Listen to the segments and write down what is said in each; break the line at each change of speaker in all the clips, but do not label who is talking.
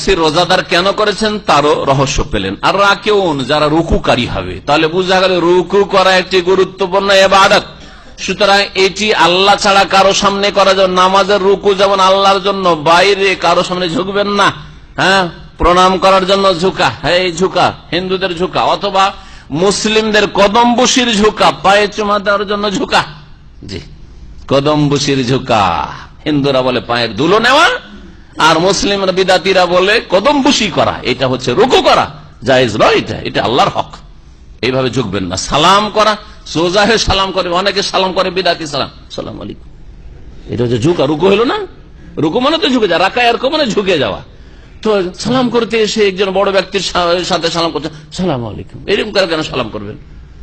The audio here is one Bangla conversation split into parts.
তাফসীর রোজাদার কেন করেছেন তারও রহস্য পেলেন। আর রাকিউন যারা রুকুকারী হবে, তাহলে বোঝা গেল রুকু করা একটি গুরুত্বপূর্ণ ইবাদত। সুতরাং এটি আল্লাহ ছাড়া কারো সামনে করা যাবে। নামাজের রুকু যেমন আল্লাহর জন্য, বাইরে কারো সামনে ঝুঁকবেন না। হ্যাঁ, প্রণাম করার জন্য ঝুঁকা, হ্যাঁ ঝুঁকা হিন্দুদের ঝুঁকা, অথবা মুসলিমদের কদম বসির ঝুঁকা, পায়ে চুমা দেওয়ার জন্য ঝুঁকা। জি, কদম বসির ঝুঁকা। হিন্দুরা বলে পায়ের ধুলো নেওয়া, আর মুসলিমরা বিদাতিরা বলে কদম বসি করা। এটা হচ্ছে রুকু করা, জায়েজ নয়। এটা আল্লাহর হক। এইভাবে ঝুঁকবেন না। সালাম করা, সোজা হয়ে সালাম করে, অনেকে সালাম করে বিদাতি সালাম, সালাম আলাইকুম। এটা হচ্ছে ঝুঁকা। রুকু হলো না? রুকু মানে তো ঝুঁকে যাওয়া, রাকায় রুকু মানে ঝুঁকে যাওয়া। তো সালাম করতে এসে একজন বড় ব্যক্তির সাথে সালাম করছে, সালাম আলাইকুম, এরকম করে কেন সালাম করবেন?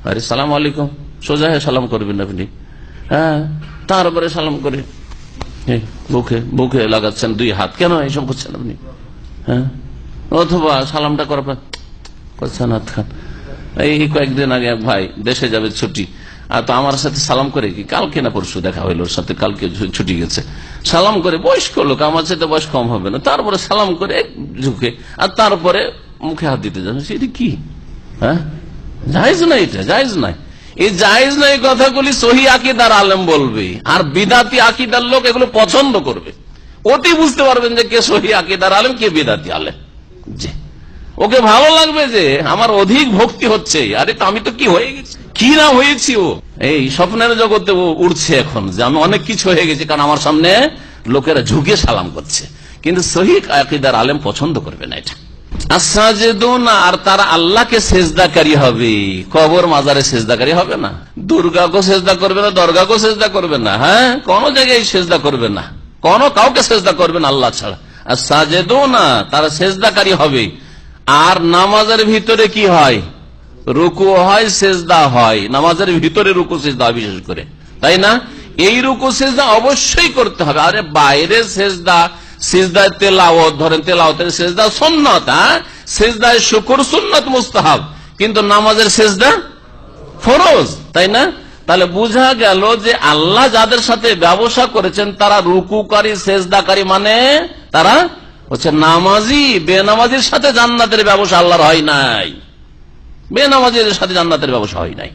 আরে সালাম আলাইকুম, সোজা হয়ে সালাম করবেন আপনি। হ্যাঁ, তারপরে সালাম করে বুকে বুকে লাগাচ্ছেন দুই হাত, কেন এইসব করছেন আপনি? হ্যাঁ, অথবা সালামটা করার পর করছেন হাত খান। এই কয়েকদিন আগে এক ভাই দেশে যাবে ছুটি, আর তো আমার সাথে সালাম করে, কি কালকে না পরশু দেখা হইলো, ওর সাথে কালকে ছুটি গেছে, সালাম করে, বয়স্ক লোক, আমার সাথে বয়স কম হবে না, তারপরে সালাম করে ঝুঁকে, আর তারপরে মুখে হাত দিতে যান। সেটা কি? হ্যাঁ, জায়েজ না, এটা জায়েজ নাই। এই জায়েজ নাই কথাগুলি সহি আকীদার আলেম বলবে, আর বিদাতি আকীদার লোক এগুলো পছন্দ করবে। অতি বুঝতে পারবেন যে কে সহি আকীদার আলেম, কে বিদাতি আলেম। জি, ওকে ভালো লাগবে যে আমার অধিক ভক্তি হচ্ছে, আরে তো আমি তো কি হয়ে গেছি, কি না হয়েছি। ও এই স্বপ্নের জগতে ও উঠছে এখন যে আমি অনেক কিছু হয়ে গেছি, কারণ আমার সামনে লোকেরা ঝুঁকে সালাম করছে। কিন্তু সহি আকীদার আলেম পছন্দ করবে না এটা। আর তারা আল্লাহকে সেজদাকারী হবে, কবর মাজারে সেজদাকারী হবে না। দুর্গাকে সেজদা করবে না, দরগাকে সেজদা করবে না। হ্যাঁ, কোন জায়গায় সেজদা করবে না, কোন কাউকে সেজদা করবে না আল্লাহ ছাড়া। আর সাজেদুনা তারা সেজদাকারী হবে। আর নামাজের ভিতরে কি হয়? রুকু হয়, সেজদা হয়। নামাজের ভিতরে রুকু সেজদা হয় বিশেষ করে, তাই না? এই রুকু সেজদা অবশ্যই করতে হবে। আরে বাইরে সেজদা, সিজদায় তেলাওয়াত, ধরেন তেলাওয়াতের সেজদা সুন্নাত, সিজদায় শুকর সুন্নাত মুস্তাহাব, কিন্তু নামাজের সেজদা ফরজ, তাই না? তাহলে বোঝা গেল যে আল্লাহ যাদের সাথে ব্যবসা করেছেন তারা রুকুকারী, সেজদাকারী, মানে তারা হচ্ছে নামাজি। বেনামাজির সাথে জান্নাতের ব্যবসা আল্লাহর হয় নাই, বেনামাজির সাথে জান্নাতের ব্যবসা হয় নাই।